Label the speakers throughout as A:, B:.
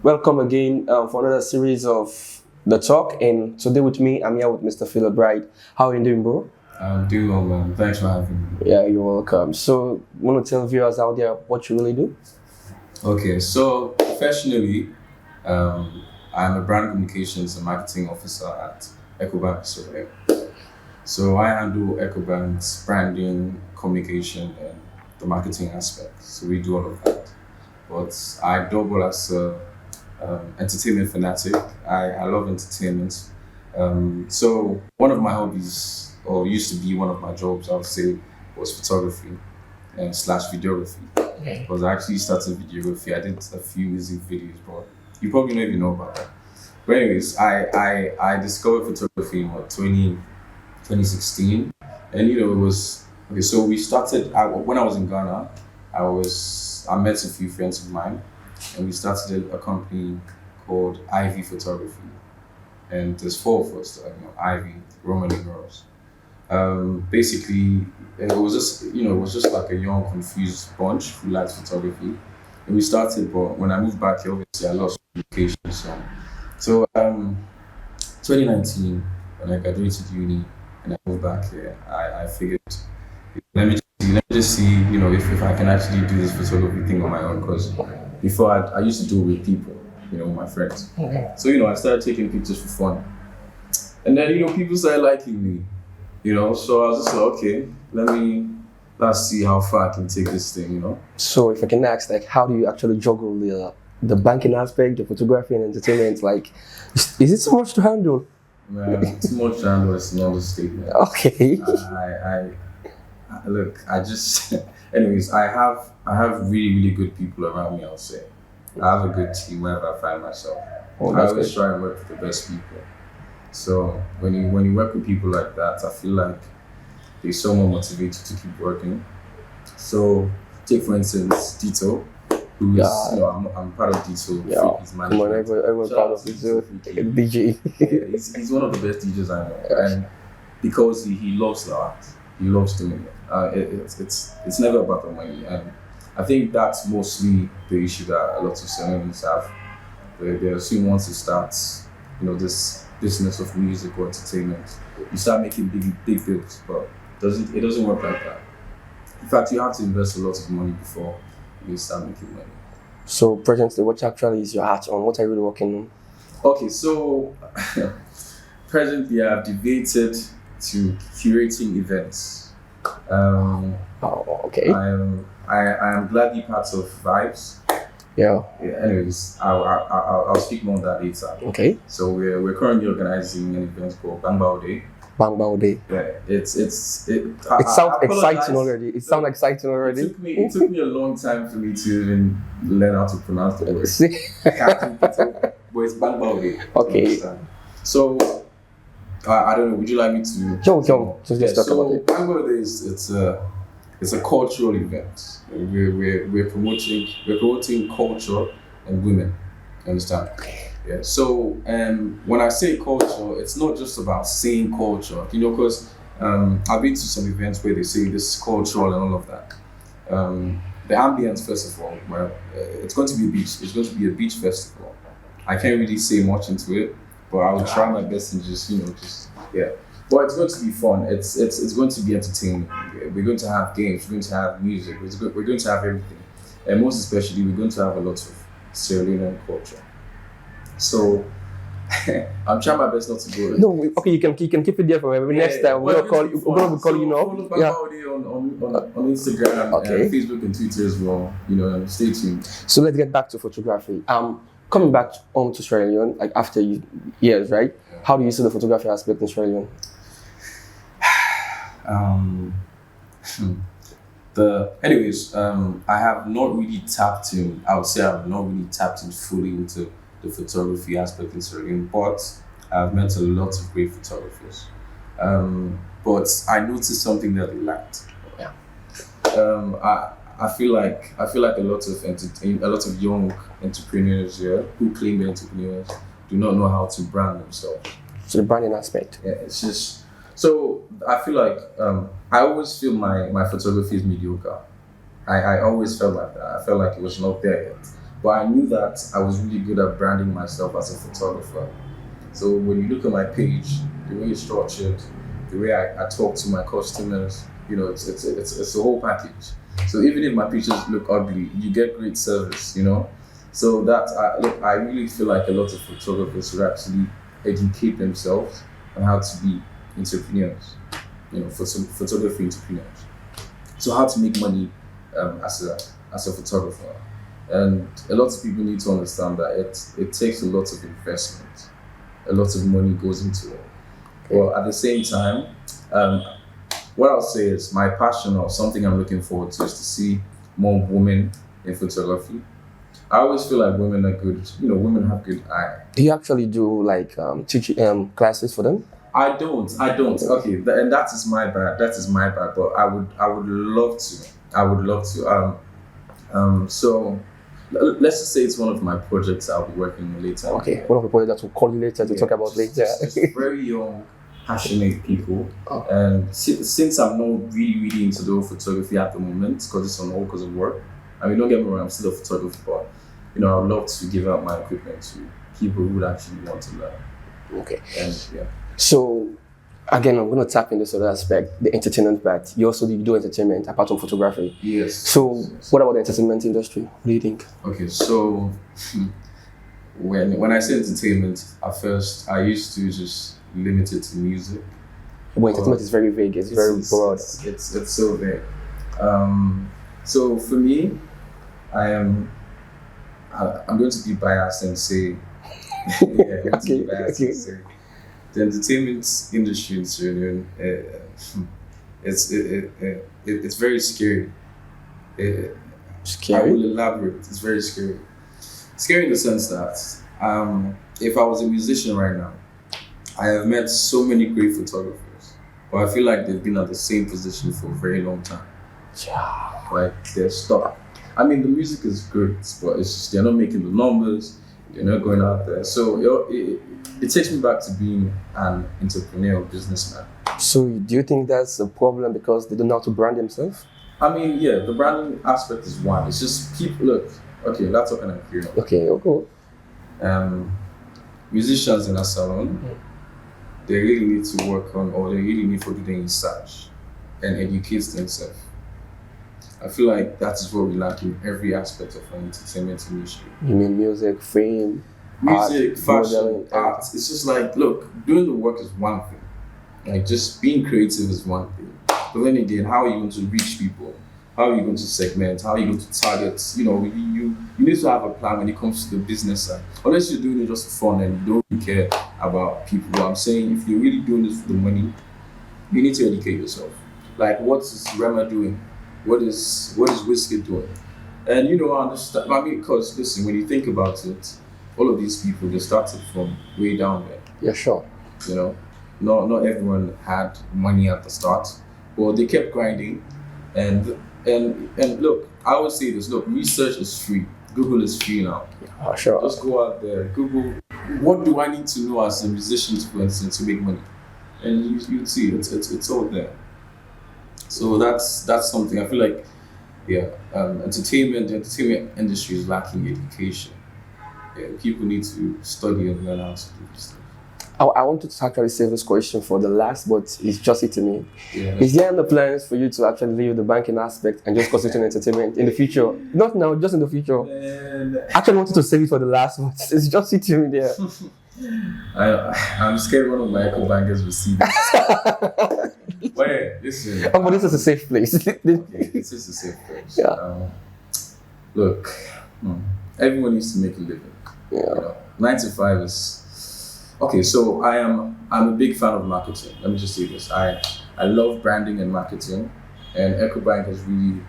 A: Welcome again for another series of The Talk. And today with me, I'm here with Mr. Fidel Bright. How are you doing, bro?
B: I'm doing well, man. Thanks for having me.
A: Yeah, you're welcome. So, want to tell viewers out there what you really do?
B: Okay, so professionally, I'm a brand communications and marketing officer at Ecobank, Sierra Leone. So I handle Ecobank's branding, communication, and the marketing aspect. So we do all of that. But I double as a entertainment fanatic. I love entertainment. So one of my hobbies, or used to be one of my jobs, I would say, was photography and slash videography.
A: Okay.
B: Because I actually started videography. I did a few music videos, but you probably don't even know about that. But anyways, I discovered photography in 2016, and it was okay. So we started when I was in Ghana. I met a few friends of mine, and we started a company called Ivy Photography, and there's four of us. Ivy, Roman and girls. Basically, it was just like a young, confused bunch who liked photography, and we started. But when I moved back here, obviously I lost communication. So 2019, when I graduated uni and I moved back here, I figured let me just see, if I can actually do this photography thing on my own. Because before I used to do it with people, with my friends.
A: Okay.
B: So I started taking pictures for fun, and then people started liking me. So I was just like, okay, let's see how far I can take this thing.
A: So, if I can ask, how do you actually juggle the banking aspect, the photography, and entertainment? Is it so much to handle?
B: Man, too much to handle is an understatement.
A: Okay.
B: Anyways, I have really, really good people around me, I'll say. I have a good team wherever I find myself. I always try and work with the best people. So when you work with people like that, I feel like they're so more motivated to keep working. So take for instance Dito, who is I'm part of Dito.
A: Yeah,
B: He's
A: come on, everyone part of Dito. DJ.
B: Yeah, he's one of the best DJs I know, and because he loves the art, he loves doing it. It's never about the money, and I think that's mostly the issue that a lot of Senegalese have. They assume once you start, this business of music or entertainment, you start making big bills, but it doesn't work like that. In fact, you have to invest a lot of money before you start making money.
A: So presently, what actually is your hat on? What are you really working on?
B: Okay, so presently I've debated to curating events.
A: Okay.
B: I am gladly part of Vibes.
A: Yeah.
B: Anyways, I'll speak more on that later.
A: Okay.
B: So we're currently organizing an event called Bang Bao Day.
A: Bang Bao Day.
B: Yeah, it
A: sounds exciting already. It sounds exciting already.
B: It took me a long time for me to even learn how to pronounce the word.
A: See?
B: But it's Bang Bao Day.
A: Okay.
B: So I don't know. Would you like me to?
A: Just talk about it.
B: Bang Bao Day it's a cultural event. We're promoting culture and women. You understand? Yeah. So when I say culture, it's not just about saying culture. Because I've been to some events where they say this is cultural and all of that. The ambience, first of all, it's going to be a beach. It's going to be a beach festival. I can't really say much into it, but I will try my best and just. But it's going to be fun. It's going to be entertaining. We're going to have games. We're going to have music. We're going to have everything, and most especially, we're going to have a lot of Sierra Leonean culture. So I'm trying my best not to go.
A: No, okay, you can keep it there for maybe next time. We're gonna call you now.
B: Follow on Instagram,
A: Okay.
B: and Facebook and Twitter as well. Stay tuned.
A: So let's get back to photography. Coming back home to Sierra Leone, after years, right?
B: Yeah.
A: How do you see the photography aspect in Sierra Leone?
B: I have not really tapped in. I would say I've not really tapped in fully into the photography aspect in Sierra Leone, but I've met a lot of great photographers. But I noticed something that they lacked.
A: Yeah.
B: I feel like a lot of young entrepreneurs here who claim they're entrepreneurs do not know how to brand themselves.
A: So the branding aspect.
B: Yeah, it's just so I feel like I always feel my photography is mediocre. I always felt like that. I felt like it was not there yet. But I knew that I was really good at branding myself as a photographer. So when you look at my page, the way it's structured, the way I talk to my customers, it's a whole package. So even if my pictures look ugly, you get great service, So that I really feel like a lot of photographers should actually educate themselves on how to be entrepreneurs, for some photography entrepreneurs. So how to make money as a photographer. And a lot of people need to understand that it takes a lot of investment. A lot of money goes into it. Well, at the same time, what I'll say is my passion or something I'm looking forward to is to see more women in photography. I always feel like women are good. Women have good eye.
A: Do you actually do like teach classes for them?
B: I don't. Okay, and that is my bad. But I would love to. So let's just say it's one of my projects I'll be working on later.
A: Okay, one of the projects that we'll call you later to talk about later.
B: Just very young, passionate people. And since I'm not really into the whole photography at the moment, because it's on hold because of work. I mean, don't get me wrong, I'm still a photographer, but I would love to give out my equipment to people who would actually want to learn.
A: Okay.
B: And
A: So, again, I'm going to tap in this other aspect, the entertainment part. You also do entertainment apart from photography.
B: Yes.
A: So, what about the entertainment industry? What do you think?
B: Okay, so when I say entertainment, at first I used to just limit it to music.
A: Well, entertainment is very vague. It's very broad.
B: It's so vague. So for me, I'm going to be biased and say, the entertainment industry in Sierra Leone, it's very scary.
A: Scary?
B: I will elaborate. It's very scary. Scary in the sense that if I was a musician right now, I have met so many great photographers, but I feel like they've been at the same position for a very long time.
A: Yeah.
B: Like they're stuck. I mean, the music is good, but it's just they're not making the numbers. They're not going out there. So it takes me back to being an entrepreneur, businessman.
A: So do you think that's a problem because they don't know how to brand themselves?
B: I mean, yeah, the branding aspect is one. It's just people look. Okay, that's what kind of career.
A: Okay, okay.
B: Musicians in a salon, they really need to work on, or they really need to do their research and educate themselves. I feel like that is what we lack in every aspect of an entertainment industry.
A: You mean music, fame,
B: music,
A: art,
B: fashion,
A: modeling,
B: art. It's just like, look, doing the work is one thing. Like just being creative is one thing. But then again, how are you going to reach people? How are you going to segment? How are you going to target? You need to have a plan when it comes to the business side. Unless you're doing it just for fun and you don't really care about people. But I'm saying if you're really doing this for the money, you need to educate yourself. Like, what is Rema doing? What is Whiskey doing? And I understand. I mean, because listen, when you think about it, all of these people, they started from way down there.
A: Yeah, sure.
B: Not everyone had money at the start, but they kept grinding. And look, I always say this. Look, research is free. Google is free now.
A: Sure.
B: Just go out there, Google. What do I need to know as a musician, for instance, to make money? And you'd see it's all there. So that's something I feel like, the entertainment industry is lacking education. Yeah, people need to study and learn how to do this stuff.
A: I wanted to actually save this question for the last, but it's just it to me.
B: Yeah,
A: is there any plans for you to actually leave the banking aspect and just concentrate on entertainment in the future? Not now, just in the future. Actually, I wanted to save it for the last, but it's just it to me there.
B: I'm scared one of my Ecobankers will see this. But yeah, listen.
A: But this is a safe place.
B: Okay, this is a safe place.
A: Yeah.
B: Look, everyone needs to make a living.
A: Yeah.
B: 9 to 5 is okay. So I'm a big fan of marketing. Let me just say this. I love branding and marketing, and Ecobank has really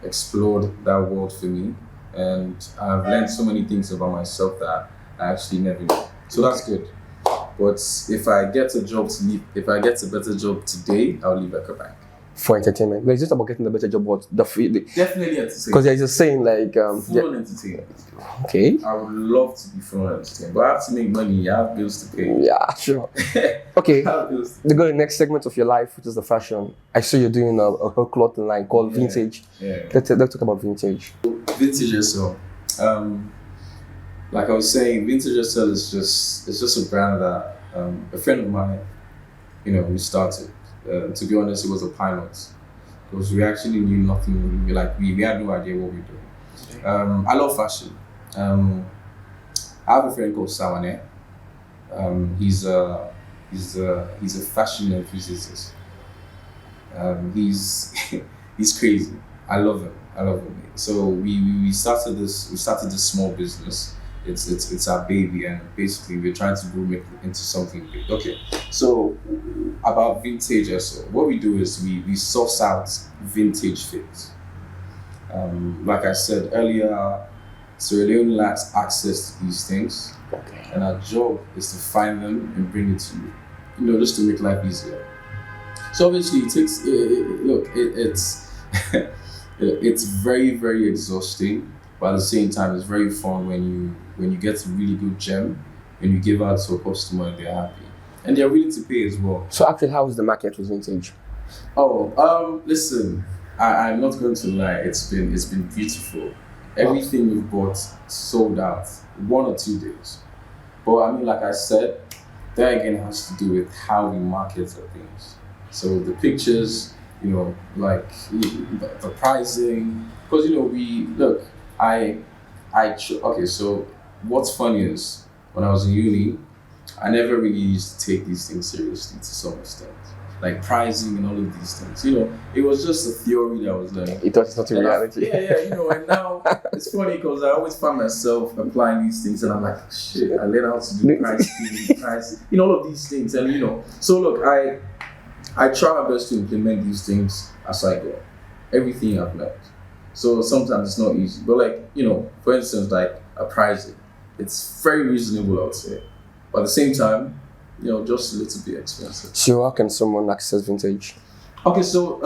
B: explored that world for me, and I've learned so many things about myself that I actually never knew. So that's good. But if I get a better job today, I'll leave Ecobank.
A: for entertainment. Like, it's just about getting a better job, but
B: Definitely entertainment.
A: because there's a saying like
B: Full-on entertainment.
A: okay.
B: I would love to be full-on entertainment, but I have to make money. I have bills to pay.
A: Yeah, sure. Okay.
B: I have bills to
A: We go to the next segment of your life, which is the fashion. I saw you're doing a whole clothing line called Vintage.
B: Yeah.
A: Let's talk about Vintage.
B: Vintage SL. Like I was saying, Vintage SL is just a brand that a friend of mine, we started. To be honest, it was a pilot because we actually knew nothing. We had no idea what we were doing. I love fashion. I have a friend called Sawane. He's a fashion enthusiast. He's crazy. I love him. So we started this small business. It's our baby, and basically we're trying to groom it into something big. Okay, so about Vintage SO, what we do is we source out vintage fits. Like I said earlier, Sierra Leone lacks access to these things, and our job is to find them and bring it to you, just to make life easier. So obviously it takes it's very, very exhausting, but at the same time it's very fun when you get a really good gem and you give out to a customer and they're happy and they're willing to pay as well.
A: So actually, how is the market with Vintage?
B: Listen, I'm not going to lie, it's been beautiful. Everything we've bought sold out 1 or 2 days. But I mean, like I said, that again has to do with how we market the things. So the pictures, like the pricing, because okay, so what's funny is when I was in uni, I never really used to take these things seriously to some extent. Like pricing and all of these things. It was just a theory that I was learning.
A: You thought it's not a reality.
B: And now it's funny because I always find myself applying these things and I'm like, shit, I learned how to do pricing, all of these things. And so look, I try my best to implement these things as I go. Everything I've learned. So sometimes it's not easy. But for instance, like a pricing, it's very reasonable, I would say. But at the same time, just a little bit expensive.
A: So how can someone access Vintage?
B: Okay, so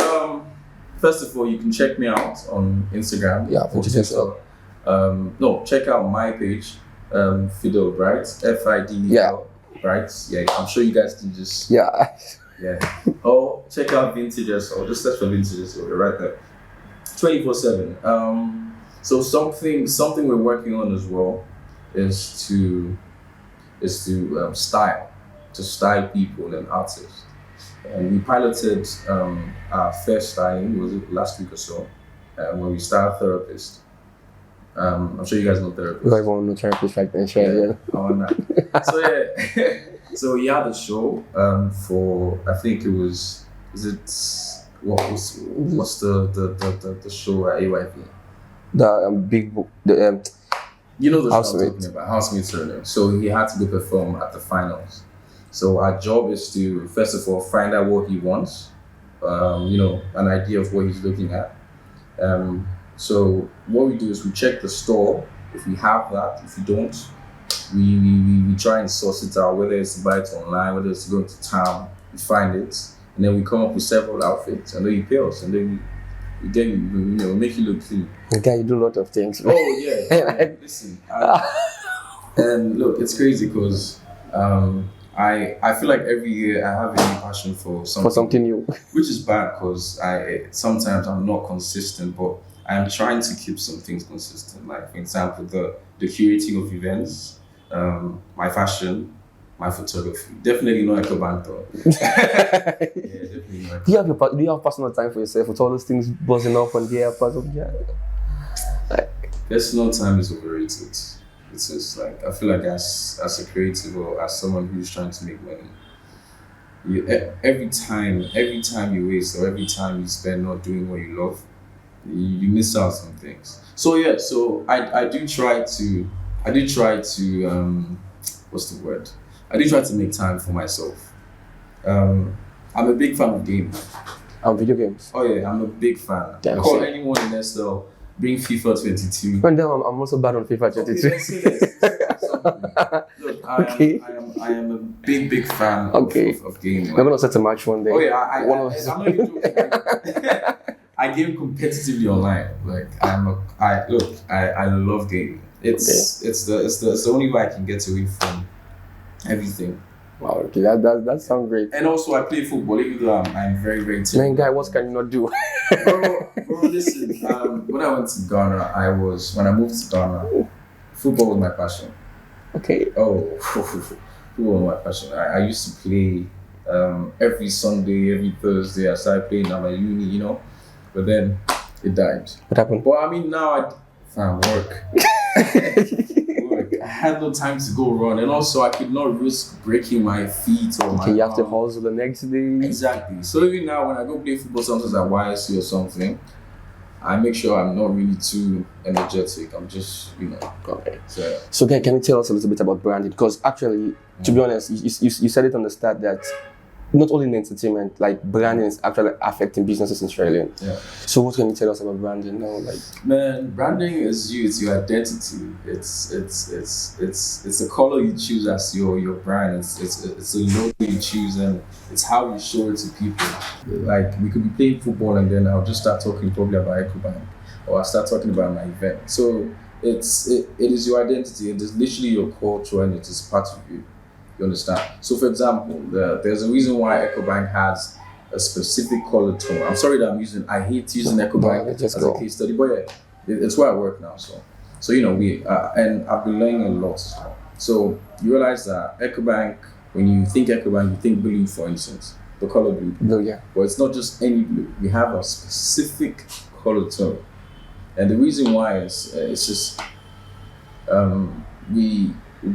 B: first of all, you can check me out on Instagram.
A: Yeah, Vintage.
B: No, check out my page, Fidel Bright, Fidel Bright. Yeah, I'm sure you guys can just yeah. Oh, check out Vintage SL. Just search for Vintage SL. You're right there. 24/7. So something we're working on as well is to style people and artists. And we piloted our first styling, was it last week or so, when we styled therapists. I'm sure you guys know therapists.
A: We don't even know therapists like that.
B: So so we had a show for, I think it was, what's the show at AYP?
A: The big book,
B: the show I'm
A: Housemate.
B: talking about, Housemate Surname. So he had to go perform at the finals. So our job is to, first of all, find out what he wants, an idea of what he's looking at. So what we do is we check the store, if we have that. If we don't, we try and source it out, whether it's to buy it online, whether it's to go into town, we find it, and then we come up with several outfits, and then you pay us, and then we make you look clean.
A: Okay, you do a lot of things.
B: Oh yeah. Listen, and look, it's crazy because I feel like every year I have a new passion for something
A: new,
B: which is bad because sometimes I'm not consistent, but I'm trying to keep some things consistent. Like for example, the curating of events, my fashion, my photography. Definitely not Ecobank though. Yeah, definitely not.
A: Do you have personal time for yourself with all those things buzzing up on the airport?
B: Personal time is overrated. It's just like, I feel like as a creative or as someone who's trying to make money, every time you waste or every time you spend not doing what you love, you miss out on things. So yeah, I do try to what's the word? I do try to make time for myself. I'm a big fan of games.
A: Video games.
B: Oh yeah, I'm a big fan. I call anyone in SL, bring FIFA 22.
A: And then I'm also bad on FIFA 22.
B: Okay, let's say that. Look,
A: Okay.
B: I am a big fan of gaming.
A: We're gonna set a match one day.
B: Oh yeah,
A: I'm
B: not even joking. I game competitively online. Like I love gaming. It's the only way I can get away from everything.
A: Wow, okay, that sounds great.
B: And also I play football, even though I'm very terrible.
A: Man, guy, what can you not do?
B: Bro, listen. When I went to Ghana, when I moved to Ghana, football was my passion.
A: Okay.
B: Oh, football was my passion. I used to play every Sunday, every Thursday. I started playing at my uni, but then it died.
A: What happened?
B: But I mean, now I found work. I had no time to go run, and also I could not risk breaking my feet or my
A: you have to
B: arm.
A: hustle the next day.
B: Exactly. So even now, when I go play football, sometimes at YSC or something, I make sure I'm not really too energetic. I'm just,
A: Okay.
B: So
A: guy, can you tell us a little bit about branding? Because actually, to be honest, you said it on the start that not only in entertainment, like branding is actually affecting businesses in Sierra Leone.
B: Yeah.
A: So what can you tell us about branding now? Like,
B: man, branding is you. It's your identity. It's the color you choose as your brand. It's the logo you choose, and it's how you show it to people. Like we could be playing football, and then I'll just start talking probably about Ecobank, or I'll start talking about my event. So it is your identity. It is literally your culture, and it is part of you. You understand? So, for example, there's a reason why Ecobank has a specific color tone. I'm sorry that I hate using Ecobank as a case study, but yeah, it's where I work now. So and I've been learning a lot as well. So you realize that Ecobank, when you think Ecobank, you think blue, for instance, the color blue.
A: Blue, yeah.
B: But it's not just any blue. We have a specific color tone, and the reason why is it's just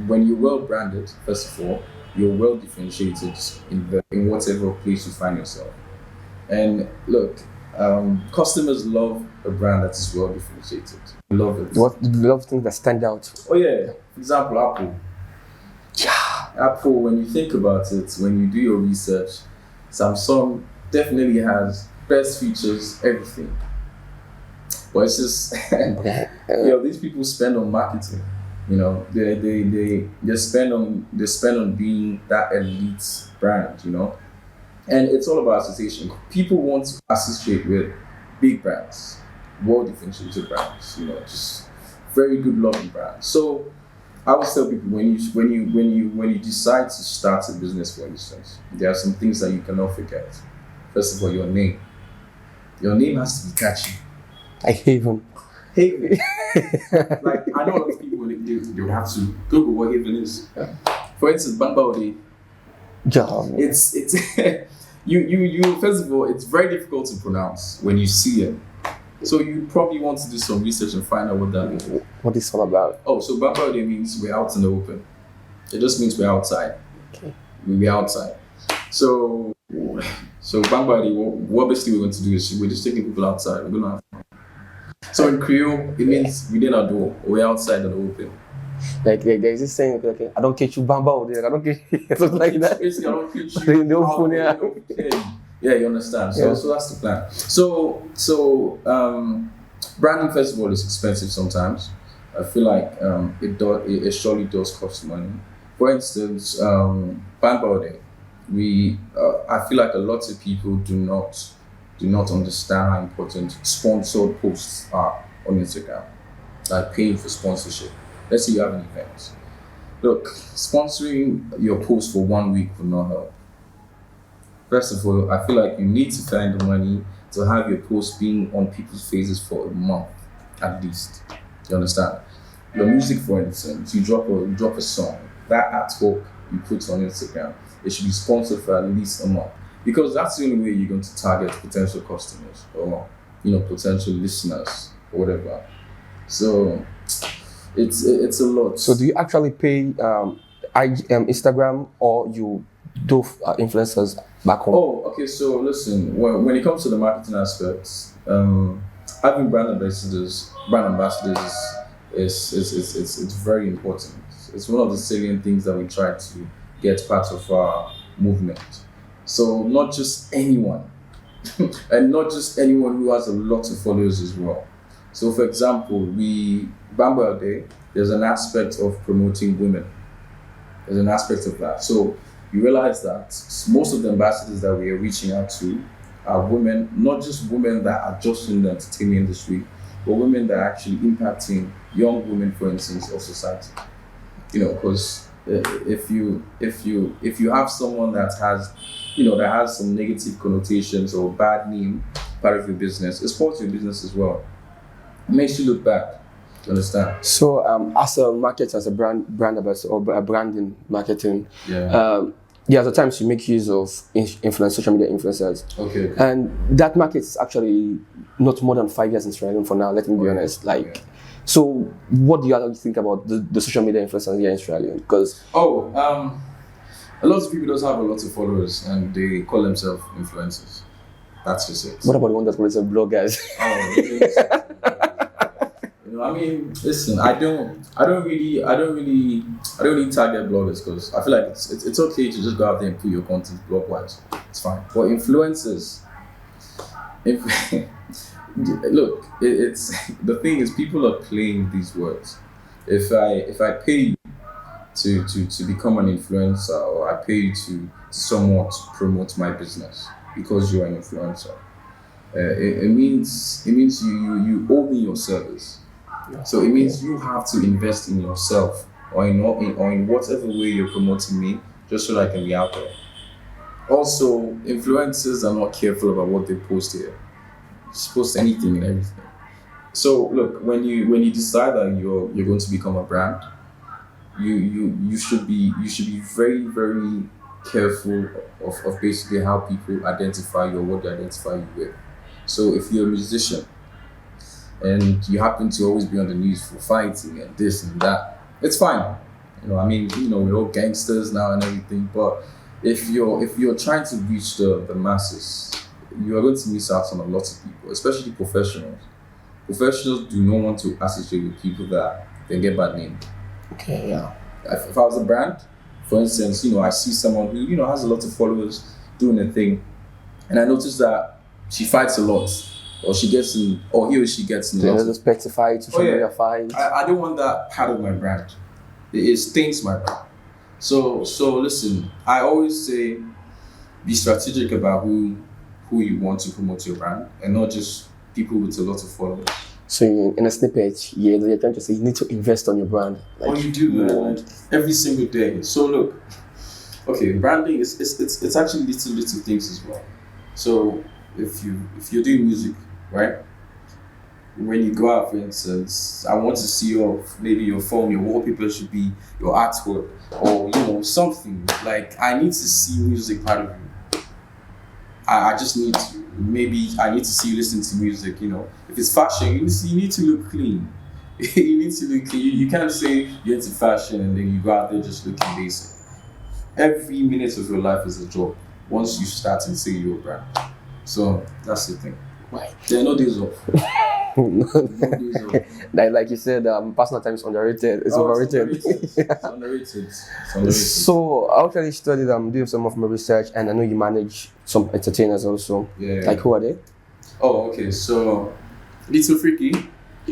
B: when you're well branded, first of all, you're well differentiated in whatever place you find yourself. And look, customers love a brand that is well differentiated. Love it.
A: What love things that stand out?
B: Oh yeah, for example, Apple.
A: Yeah.
B: Apple, when you think about it, when you do your research, Samsung definitely has best features, everything. But it's just, these people spend on marketing. They spend on being that elite brand, and it's all about association. People want to associate with big brands, well differentiated brands, just very good loving brands. So I always tell people when you decide to start a business, for instance, there are some things that you cannot forget. First of all, your name. Your name has to be catchy.
A: I hate them.
B: Haven. Like I know a lot of people they would have to Google what Haven is. For instance, Bambaode.
A: Yeah.
B: It's you first of all, it's very difficult to pronounce when you see it. So you probably want to do some research and find out what that means.
A: What is all about?
B: Oh, so Bambaode means we're out in the open. It just means we're outside.
A: Okay.
B: We're outside. So Bambaode, what basically we're going to do is we're just taking people outside. We're going to have fun. So in Creole, it means within our door, we're outside and open.
A: Like there's this saying, okay, I don't catch you bamba over there, I don't catch you, something like that.
B: Basically, I don't catch you. Yeah, you understand. So that's the plan. So branding, first of all, is expensive sometimes. I feel like it surely does cost money. For instance, Bambaode, I feel like a lot of people do not understand how important sponsored posts are on Instagram, like paying for sponsorship. Let's say you have an event. Look, sponsoring your post for 1 week will not help. First of all, I feel like you need to find the money to have your post being on people's faces for a month, at least. You understand? Your music, for instance, you drop a song, that artwork you put on Instagram, it should be sponsored for at least a month. Because that's the only way you're going to target potential customers or potential listeners or whatever. So it's a lot.
A: So do you actually pay Instagram or you do influencers back home?
B: Oh, okay. So listen, when it comes to the marketing aspects, having brand ambassadors is very important. It's one of the salient things that we try to get part of our movement. So not just anyone, and not just anyone who has a lot of followers as well. So for example, Bambaode, there's an aspect of promoting women. There's an aspect of that. So you realize that most of the ambassadors that we are reaching out to are women, not just women that are just in the entertainment industry, but women that are actually impacting young women, for instance, of society. You know, because if you have someone that has, that has some negative connotations or bad name part of your business, it's part of your business as well. It makes you look bad. You understand?
A: So, as a market, as a brand ambassador or a branding marketing, there are times you make use of social media influencers.
B: Okay.
A: And that market is actually not more than 5 years in Sierra Leone for now. Let me be honest. So what do you actually think about the social media influencers here in Sierra Leone? Because
B: a lot of people don't have a lot of followers and they call themselves influencers. That's just it.
A: What about the one that calls themselves bloggers?
B: I mean, listen, I don't really target bloggers because I feel like it's okay to just go out there and put your content blog wise. It's fine. But influencers, look, it's the thing is people are playing these words. If I pay you to become an influencer, or I pay you to somewhat promote my business because you're an influencer, it means you owe me your service. So it means you have to invest in yourself or in whatever way you're promoting me, just so that I can be out there. Also, influencers are not careful about what they post here. Just post anything and everything. So look, when you decide that you're going to become a brand, you should be very, very careful of basically how people identify you or what they identify you with. So if you're a musician and you happen to always be on the news for fighting and this and that, it's fine. We're all gangsters now and everything, but if you're trying to reach the masses, you are going to miss out on a lot of people, especially professionals. Professionals do not want to associate with people that they get bad name.
A: Okay, yeah.
B: If I was a brand, for instance, I see someone who has a lot of followers doing a thing, and I notice that she fights a lot, or he or she gets in a lot.
A: There's a specified social media fight.
B: I don't want that part of my brand. It stinks my brand. So listen, I always say be strategic about who you want to promote your brand, and not just people with a lot of followers. So
A: in a snippet, you're trying to say you need to invest on your brand.
B: You do, man, every single day. So look, okay, branding is it's actually little things as well. So if you're doing music, right? When you go out, for instance, I want to see maybe your phone, your wallpaper should be your artwork, or something. Like, I need to see music part of you. I just need to. Maybe I need to see you listen to music. If it's fashion, you need to look clean. You need to look clean. You can't say you're into fashion and then you go out there just looking basic. Every minute of your life is a job once you start and say you're a brand. So that's the thing.
A: Right.
B: There are no days off.
A: Like you said, personal time is underrated. It's overrated.
B: It's underrated.
A: So I actually studied. Doing some of my research, and I know you manage some entertainers also.
B: Yeah.
A: Like, who are they?
B: Oh, okay. So Little Freaky.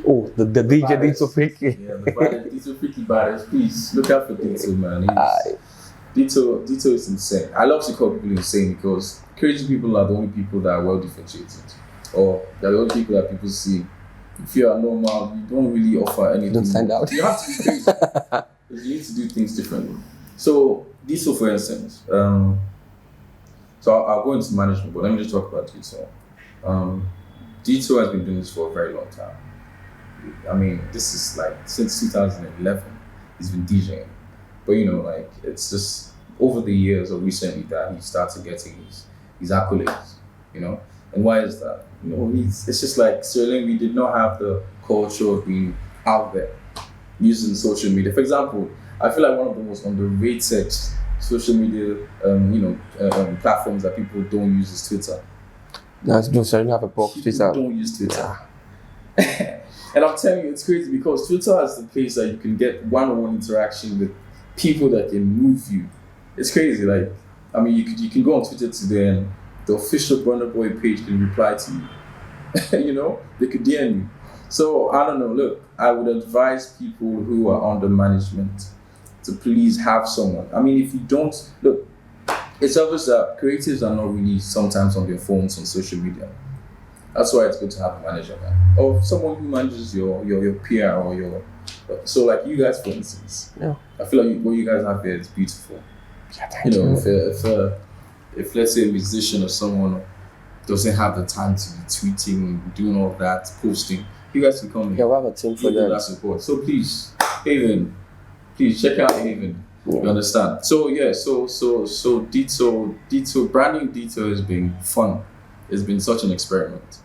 A: Oh, the DJ Little Freaky.
B: Yeah, the baddest, Little Freaky baddest. Please look out for Dito, man. Dito is insane. I love to call people insane because crazy people are the only people that are well differentiated. Or they're the only people that people see. If you are normal, you don't really offer anything.
A: You don't stand out.
B: You have to be crazy. You need to do things differently. So, Dito, for instance, so I'll go into management, but let me just talk about Dito. Dito has been doing this for a very long time. I mean, this is like since 2011, he's been DJing. But it's just over the years or recently that he started getting his accolades, And why is that? It's just like Sierra Leone, we did not have the culture of being out there using social media. For example, I feel like one of the most underrated social media, platforms that people don't use is Twitter.
A: That's true. So I don't have a box. Twitter.
B: Don't use Twitter. Yeah. And I'm telling you, it's crazy because Twitter is the place that you can get one-on-one interaction with people that can move you. It's crazy. Like, I mean, you can go on Twitter today and the official Burna Boy page can reply to you. They could DM you. So I don't know. Look, I would advise people who are under management to please have someone. I mean, if you don't look, it's obvious that creatives are not really sometimes on their phones on social media. That's why it's good to have a manager, man, or someone who manages your peer or your. So like you guys, for instance,
A: Yeah.
B: I feel like what you guys have here is beautiful.
A: Yeah, thank
B: You know,
A: you.
B: if let's say a musician or someone doesn't have the time to be tweeting, doing all that, posting, you guys can come
A: Yeah,
B: here.
A: we have a team for
B: Give them
A: that.
B: that support. So please, Haven, please check out Haven.
A: Yeah.
B: You understand? So yeah, so Dito branding Dito has been fun. It's been such an experiment.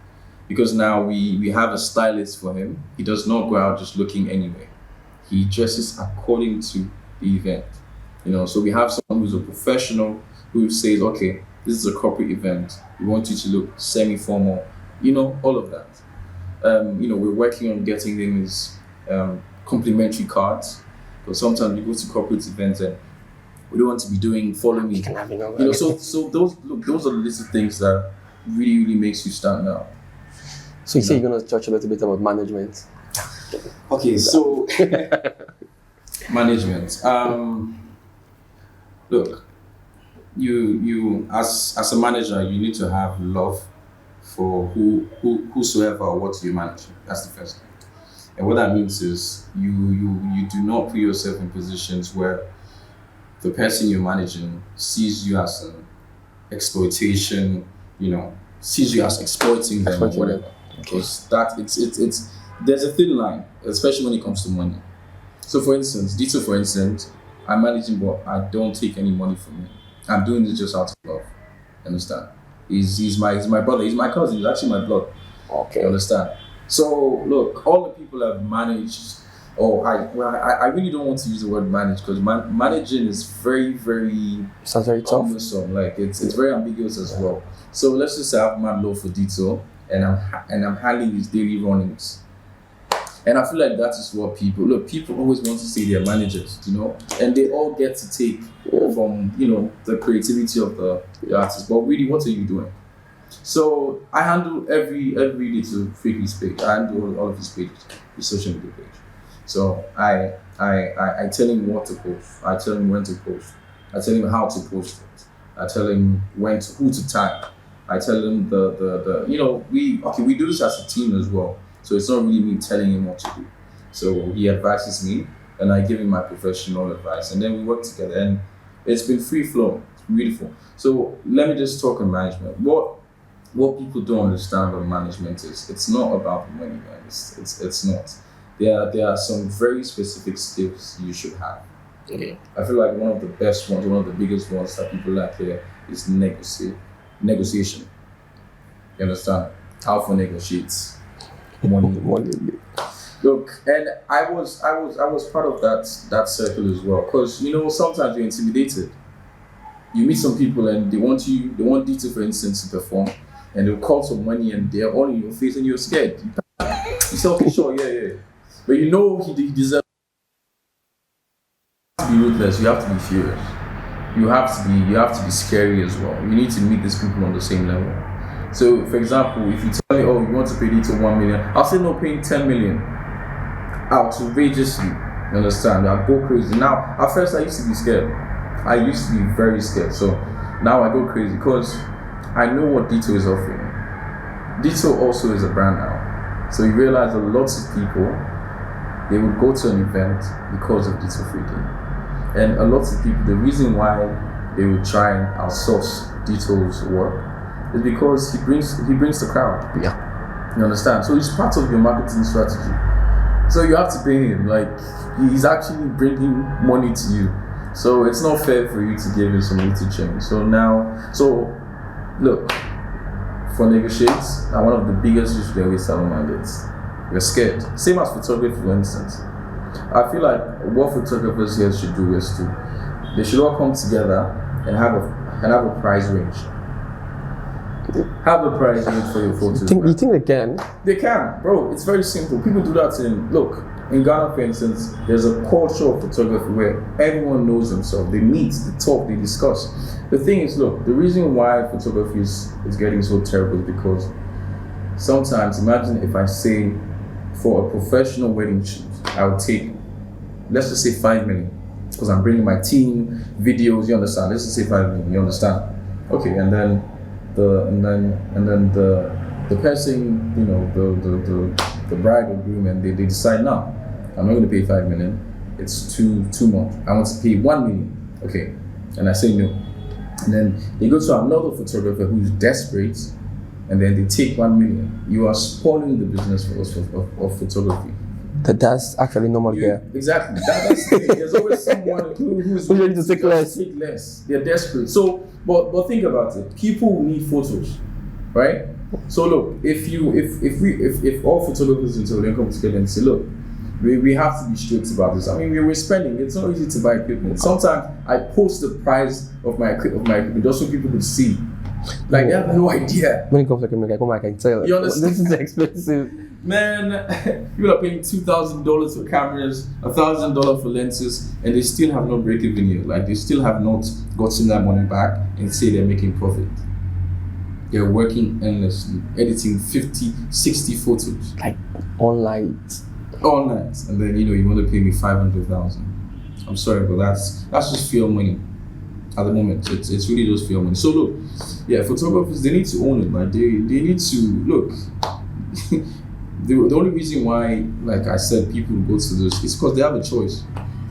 B: Because now we have a stylist for him. He does not go out just looking anywhere. He dresses according to the event. You know, so we have someone who's a professional who says, okay, this is a corporate event. We want you to look semi-formal, you know, all of that. You know, we're working on getting him his complimentary cards. Because sometimes we go to corporate events and we don't want to be doing follow me.
A: Can have it over.
B: You know, so those are the list of things that really makes you stand out.
A: So you say you're going to touch a little bit about management.
B: Okay, so management. Look, you as a manager, you need to have love for whosoever or what you manage. That's the first thing. And what that means is you do not put yourself in positions where the person you're managing sees you as an exploitation, you know, sees you as exploiting them or whatever. Because that it's there's a thin line, especially when it comes to money. So for instance, Dito, for instance, I'm managing, but I don't take any money from him. I'm doing this just out of love. Understand? He's my brother. He's my cousin. He's actually my blood.
A: Okay.
B: You understand? So look, all the people I've managed, I really don't want to use the word manage because managing is very
A: Sounds very tough.
B: cumbersome. Like it's very ambiguous as well. So let's just say I have man law for Dito, and I'm handling his daily runnings. And I feel like that is what people always want to say they're managers, you know, and they all get to take from, you know, the creativity of the artist. But really, what are you doing? So I handle every little freaky's page. I handle all of his pages, his social media page. So I tell him what to post. I tell him when to post. I tell him how to post it. I tell him who to tag. I tell him the you know, we do this as a team as well. So it's not really me telling him what to do. So he advises me and I give him my professional advice and then we work together and it's been free flow. It's beautiful. So let me just talk on management. What people don't understand about management is it's not about the money, man. It's not. There are some very specific skills you should have.
A: Okay.
B: I feel like one of the best ones, one of the biggest ones that people lack here is negotiation. You understand? How to negotiate money. Look, and I was part of that circle as well. Because you know, sometimes you're intimidated. You meet some people and they want Dito, for instance, to perform, and they'll call some money and they're all in your face and you're scared. You say, okay, sure, yeah. But you know he deserves to be ruthless, you have to be furious. You have to be scary as well. You need to meet these people on the same level. So for example, if you tell me, oh, you want to pay Dito 1 million, I'll say no, paying 10 million. Outrageously. You understand? I'll go crazy. Now, at first I used to be scared. I used to be very scared. So now I go crazy because I know what Dito is offering. Dito also is a brand now. So you realize that lots of people, they would go to an event because of Dito 3D. And a lot of people, the reason why they would try and outsource Dito's work is because he brings the crowd.
A: Yeah.
B: You understand? So it's part of your marketing strategy. So you have to pay him. Like, he's actually bringing money to you. So it's not fair for you to give him some little change. So look, for negotiates, one of the biggest issues they always tell them is we're scared. Same as photography, for instance. I feel like what photographers here should do is they should all come together and have a price range. Have a price range for your photos.
A: You think they can?
B: They can, bro. It's very simple. People do that in Ghana, for instance, there's a culture of photography where everyone knows themselves. They meet, they talk, they discuss. The thing is, look, the reason why photography is getting so terrible is because sometimes, imagine if I say for a professional wedding shoot, I would take, let's just say 5 million, because I'm bringing my team, videos. You understand? Let's just say 5 million. You understand? Okay, and then the person, you know, the bride or groom, and they decide, now I'm not going to pay 5 million. It's too much. I want to pay 1 million. Okay, and I say no. And then they go to another photographer who's desperate, and then they take 1 million. You are spoiling the business of photography.
A: That's actually normal here.
B: Exactly. That's the thing. There's always someone who's
A: ready to take less.
B: Take less. They're desperate. So, but think about it. People need photos, right? So look, if all photographers in Toledo come together and say, look, we have to be strict about this. I mean, we're spending. It's not easy to buy equipment. Sometimes I post the price of my equipment just so people could see. Like, they have no idea.
A: When it comes to equipment, I can tell.
B: You understand?
A: This is expensive.
B: Man, people are paying $2,000 for cameras, $1,000 for lenses, and they still have not break even yet. Like, they still have not gotten that money back and say they're making profit. They're working endlessly, editing 50, 60 photos.
A: Like, all night.
B: All night. And then, you want to pay me $500,000. I'm sorry, but that's just fair money at the moment. It's really just fair money. So look, yeah, photographers, they need to own it. Like, they need to, look, the only reason why, like I said, people go to this is because they have a choice.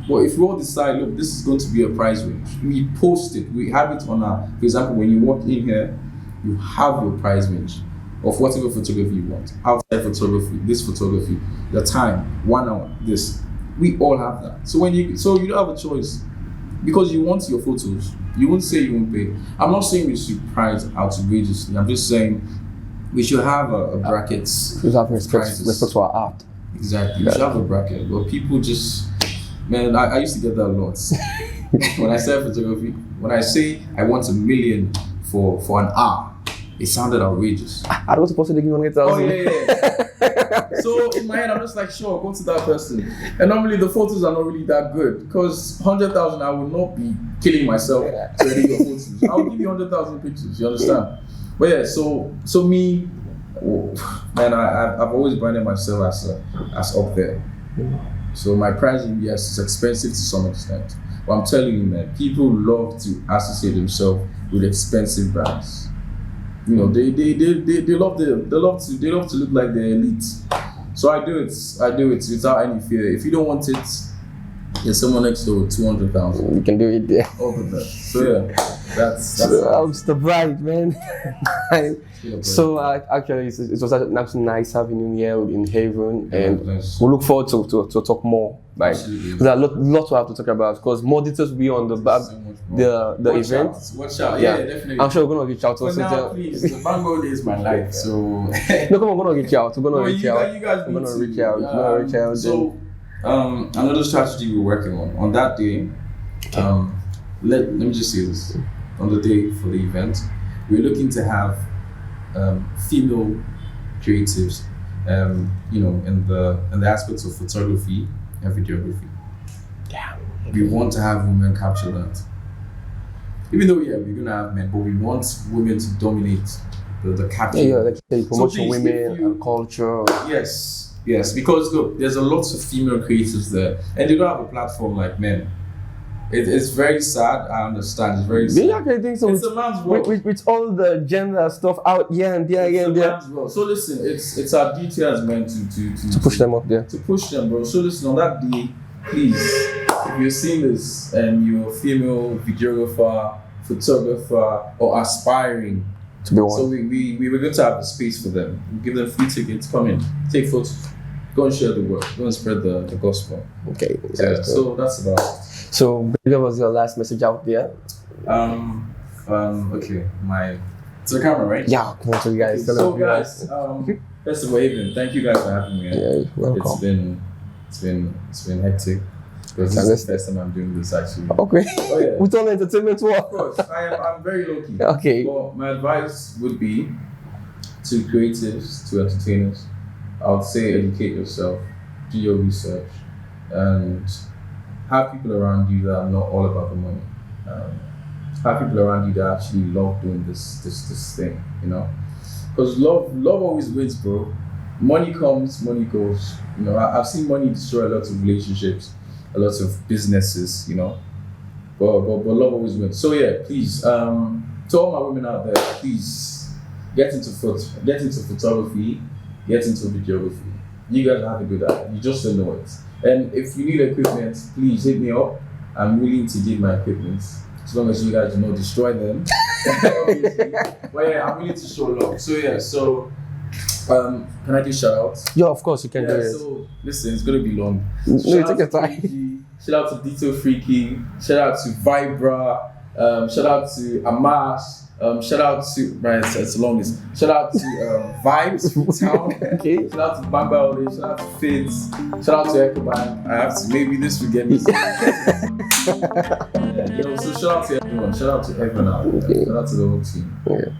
B: But if we all decide, look, this is going to be a price range, we post it, we have it on our, for example, when you walk in here, you have your price range of whatever photography you want. Outside photography, this photography, the time, 1 hour, this. We all have that. So you don't have a choice. Because you want your photos, you won't say you won't pay. I'm not saying we should price outrageously. I'm just saying we should have a bracket.
A: We should have respect to our art.
B: Exactly. We should have a bracket. But people just, man, I used to get that a lot. When I say photography, when I say I want $1 million for an hour, it sounded outrageous.
A: I was supposed to give you 100,000.
B: Oh yeah. So in my head, I'm just like, sure, go to that person. And normally the photos are not really that good, because 100,000, I will not be killing myself to edit your photos. I'll give you 100,000 pictures. You understand? But yeah, so me, man, I've always branded myself as up there. So my pricing, yes, it's expensive to some extent. But I'm telling you, man, people love to associate themselves with expensive brands. They love to look like they're elite. So I do it without any fear. If you don't want it, there's someone next door with 200,000.
A: You can do it there.
B: Over there. So yeah, that's
A: the bride, man. So actually, it was actually nice having you here in Haven, and we look forward to talk more. Like, there's a lot to have to talk about, because more details will be on the event.
B: Watch out. Yeah, definitely.
A: I'm sure we're gonna reach out to
B: now, please, the Bango Day is my life. So
A: no, come on, we're gonna reach out. We're gonna reach out. We're gonna reach out.
B: So another strategy we're working on that day. Let me just say this. On the day for the event, we're looking to have female creatives, in the aspects of photography and videography.
A: Yeah.
B: We want to have women capture that. Even though we're gonna have men, but we want women to dominate the capture.
A: Yeah, like the promotion, women and culture.
B: Yes, because look, there's a lot of female creatives there, and they don't have a platform like men. It's very sad. I understand. It's very sad.
A: Do you actually think so?
B: It's a man's world.
A: With all the gender stuff out here and there,
B: it's a man's world. So listen, it's our duty as men to
A: push them up there.
B: To push them, bro. So listen, on that day, please, if you're seeing this and you're a female videographer, photographer, or aspiring
A: to be one,
B: so we were going to have a space for them. We give them free tickets. Come in, take photos, go and share the word, go and spread the gospel.
A: Okay.
B: So that's about it.
A: So, what was your last message out there?
B: Okay, to the camera, right?
A: Yeah, come on to you guys.
B: So guys, first of all, Haven, thank you guys for having me.
A: Yeah, welcome.
B: It's been hectic. Because this is the first time I'm doing this actually.
A: Okay.
B: Oh yeah.
A: With all entertainment work.
B: Of course, I'm very low key.
A: Okay.
B: But my advice would be to creatives, to entertainers, I would say educate yourself, do your research, and have people around you that are not all about the money. Have people around you that actually love doing this thing, Because love always wins, bro. money comes, money goes. You know, I've seen money destroy a lot of relationships, a lot of businesses. You know, but love always wins. So yeah, please, to all my women out there, please get into photography, get into videography. You guys have a good eye. You just don't know it. And if you need equipment, please hit me up. I'm willing to give my equipment, as long as you guys do not destroy them. Obviously. But yeah, I'm willing to show love. So yeah, can I do shout outs?
A: Yeah, of course you can do it.
B: So listen, it's gonna be long.
A: No,
B: Shout
A: take your
B: out to
A: time.
B: Freaky, shout out to Dito Freaky, shout out to Vibra, shout out to Amash, shout out to it's the longest. Shout out to Vibes from Town.
A: Okay.
B: Shout out to Bamba Ole, shout out to Fids, shout out to Ecobank. I have to, maybe this will get me. So shout out to everyone. Shout out to everyone out there.
A: Okay.
B: Shout out to the whole team.
A: Yeah.